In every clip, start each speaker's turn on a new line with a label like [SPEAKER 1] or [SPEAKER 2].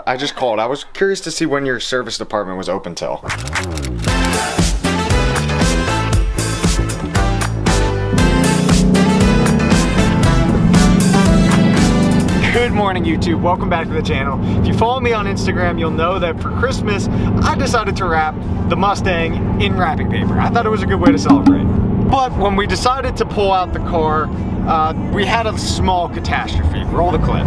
[SPEAKER 1] I just called. I was curious to see when your service department was open till. Good morning, YouTube. Welcome back to the channel. If you follow me on Instagram, you'll know that for Christmas, I decided to wrap the Mustang in wrapping paper. I thought it was a good way to celebrate. But when we decided to pull out the car, we had a small catastrophe. Roll the clip.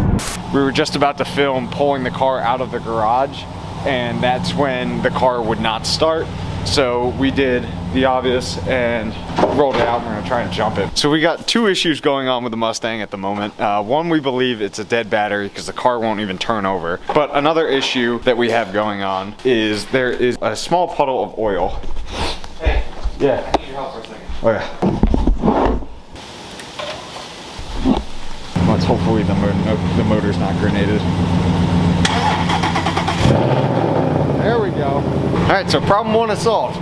[SPEAKER 1] We were just about to film pulling the car out of the garage, and that's when the car would not start. So we did the obvious and rolled it out. We're gonna try and jump it. So we got two issues going on with the Mustang at the moment. One, we believe it's a dead battery because the car won't even turn over. But another issue that we have going on is there is a small puddle of oil.
[SPEAKER 2] Hey.
[SPEAKER 1] Yeah.
[SPEAKER 2] I need your help for a second.
[SPEAKER 1] Oh yeah. Let's hopefully the motor's not grenaded. There we go. All right, so problem one is solved.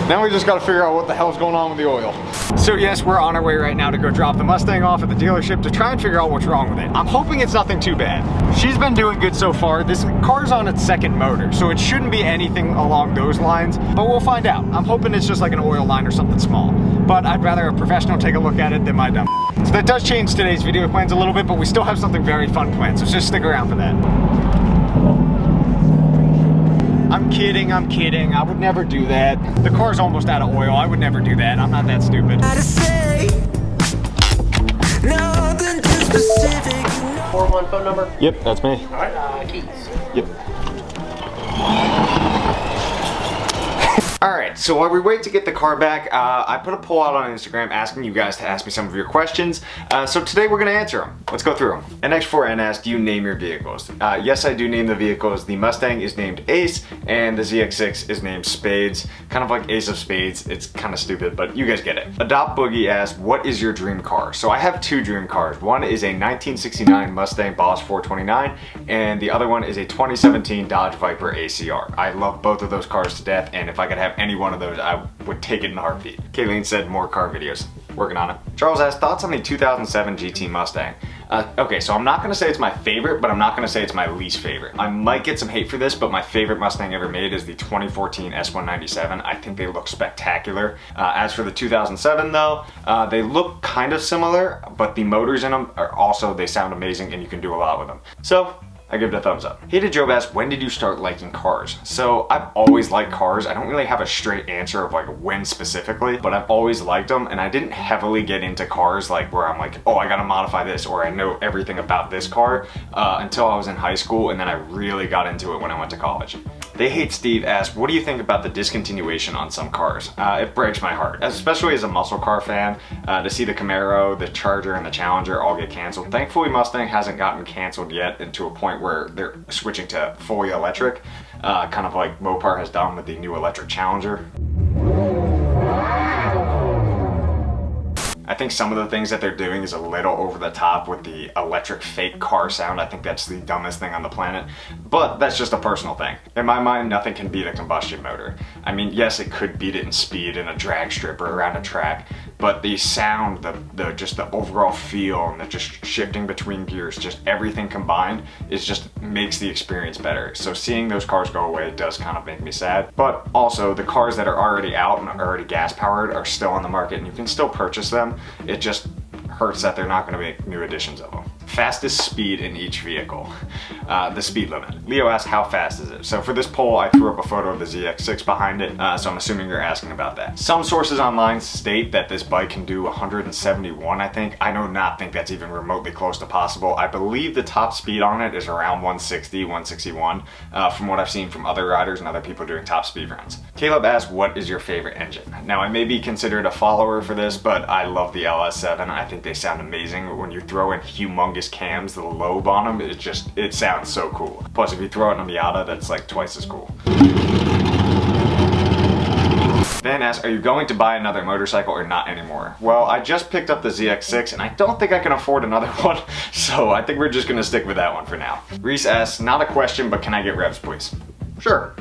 [SPEAKER 1] Now we just got to figure out what the hell's going on with the oil. So yes, we're on our way right now to go drop the Mustang off at the dealership to try and figure out what's wrong with it. I'm hoping it's nothing too bad. She's been doing good so far. This car's on its second motor, so it shouldn't be anything along those lines, but we'll find out. I'm hoping it's just like an oil line or something small, but I'd rather a professional take a look at it than my dumb. So that does change today's video plans a little bit, but we still have something very fun planned, so just stick around for that. I'm kidding, I would never do that. The car's almost out of oil, I would never do that. I'm not that stupid.
[SPEAKER 2] 401 phone number?
[SPEAKER 1] Yep, that's me.
[SPEAKER 2] Alright, keys.
[SPEAKER 1] Yep. Alright, so while we wait to get the car back, I put a poll out on Instagram asking you guys to ask me some of your questions. So today we're going to answer them. Let's go through them. NX4N asked, do you name your vehicles? Yes, I do name the vehicles. The Mustang is named Ace, and the ZX6 is named Spades. Kind of like Ace of Spades. It's kind of stupid, but you guys get it. Adopt Boogie asked, what is your dream car? So I have two dream cars. One is a 1969 Mustang Boss 429, and the other one is a 2017 Dodge Viper ACR. I love both of those cars to death, and if I could have any one of those, I would take it in a heartbeat. Kayleen said more car videos. Working on it. Charles asked, thoughts on the 2007 GT Mustang? Okay, so I'm not gonna say it's my favorite, but I'm not gonna say it's my least favorite. I might get some hate for this, but my favorite Mustang ever made is the 2014 S197. I think they look spectacular. As for the 2007 though, they look kind of similar, but the motors in them are also, they sound amazing and you can do a lot with them. So, I give it a thumbs up. Hated Job asked, when did you start liking cars? So I've always liked cars. I don't really have a straight answer of like when specifically, but I've always liked them, and I didn't heavily get into cars like where I'm like, oh, I gotta modify this, or I know everything about this car until I was in high school, and then I really got into it when I went to college. They Hate Steve asked, what do you think about the discontinuation on some cars? It breaks my heart, especially as a muscle car fan, to see the Camaro, the Charger, and the Challenger all get canceled. Thankfully, Mustang hasn't gotten canceled yet, and to a point where they're switching to fully electric, kind of like Mopar has done with the new electric Challenger. I think some of the things that they're doing is a little over the top with the electric fake car sound. I think that's the dumbest thing on the planet, but that's just a personal thing. In my mind, nothing can beat a combustion motor. I mean, yes, it could beat it in speed in a drag strip or around a track, but the sound, just the overall feel, and the just shifting between gears, just everything combined is just makes the experience better. So seeing those cars go away does kind of make me sad, but also the cars that are already out and are already gas powered are still on the market and you can still purchase them. It just hurts that they're not going to make new editions of them. Fastest speed in each vehicle. The speed limit. Leo asked, how fast is it? So for this poll, I threw up a photo of the ZX6 behind it, so I'm assuming you're asking about that. Some sources online state that this bike can do 171, I think. I do not think that's even remotely close to possible. I believe the top speed on it is around 160, 161, from what I've seen from other riders and other people doing top speed runs. Caleb asked, what is your favorite engine? Now, I may be considered a follower for this, but I love the LS7. I think they sound amazing. When you throw in humongous cams, the lobe on them, it sounds so cool. Plus, if you throw it in a Miata, that's like twice as cool. Van asks, are you going to buy another motorcycle or not anymore? Well, I just picked up the ZX6 and I don't think I can afford another one, so I think we're just gonna stick with that one for now. Reese asks, not a question, but can I get revs, please? Sure.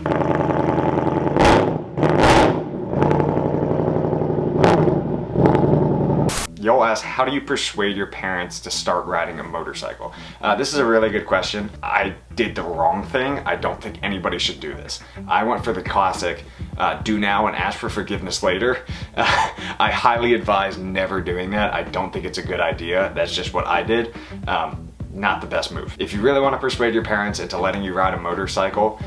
[SPEAKER 1] Y'all ask, how do you persuade your parents to start riding a motorcycle? This is a really good question. I did the wrong thing. I don't think anybody should do this. I went for the classic, do now and ask for forgiveness later. I highly advise never doing that. I don't think it's a good idea. That's just what I did. Not the best move. If you really want to persuade your parents into letting you ride a motorcycle,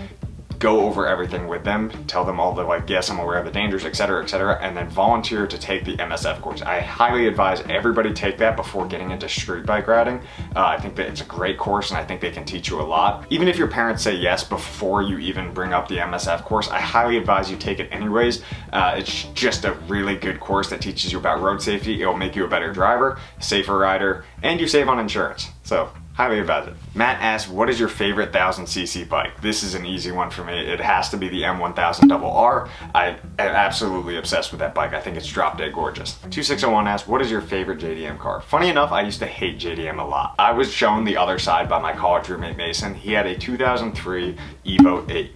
[SPEAKER 1] go over everything with them, tell them all the like, yes, I'm aware of the dangers, etc., and then volunteer to take the MSF course. I highly advise everybody take that before getting into street bike riding. I think that it's a great course and I think they can teach you a lot. Even if your parents say yes before you even bring up the MSF course, I highly advise you take it anyways. It's just a really good course that teaches you about road safety. It'll make you a better driver, safer rider, and you save on insurance. So highly advise it. Matt asks, what is your favorite 1000cc bike? This is an easy one for me. It has to be the M1000RR. I am absolutely obsessed with that bike. I think it's drop dead gorgeous. 2601 asks, what is your favorite JDM car? Funny enough, I used to hate JDM a lot. I was shown the other side by my college roommate Mason. He had a 2003 Evo 8.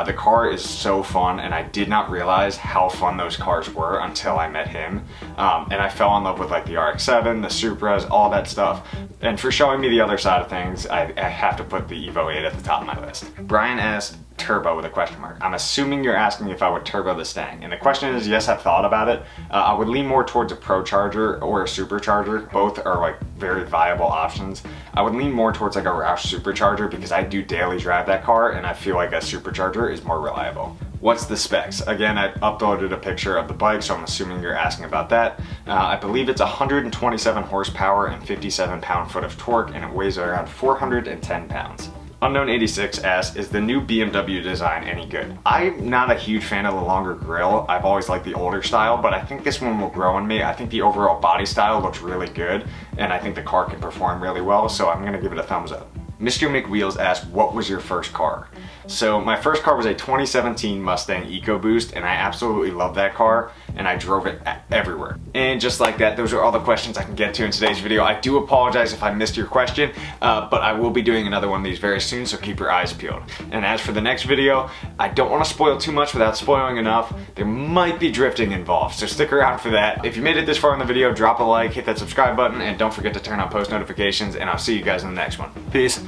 [SPEAKER 1] The car is so fun, and I did not realize how fun those cars were until I met him. And I fell in love with like the RX-7, the Supras, all that stuff. And for showing me the other side of things, I have to put the Evo 8 at the top of my list. Brian asked, turbo with a question mark. I'm assuming you're asking if I would turbo the Stang. And the question is, yes, I've thought about it. I would lean more towards a Pro Charger or a Supercharger. Both are like very viable options. I would lean more towards like a Roush Supercharger because I do daily drive that car and I feel like a Supercharger is more reliable. What's the specs? Again, I uploaded a picture of the bike, so I'm assuming you're asking about that. I believe it's 127 horsepower and 57 pound-foot of torque, and it weighs around 410 pounds. Unknown86 asks, is the new BMW design any good? I'm not a huge fan of the longer grille. I've always liked the older style, but I think this one will grow on me. I think the overall body style looks really good, and I think the car can perform really well, so I'm gonna give it a thumbs up. Mr. McWheels asked, what was your first car? So my first car was a 2017 Mustang EcoBoost, and I absolutely love that car, and I drove it everywhere. And just like that, those are all the questions I can get to in today's video. I do apologize if I missed your question, but I will be doing another one of these very soon, so keep your eyes peeled. And as for the next video, I don't want to spoil too much without spoiling enough. There might be drifting involved, so stick around for that. If you made it this far in the video, drop a like, hit that subscribe button, and don't forget to turn on post notifications, and I'll see you guys in the next one. Peace.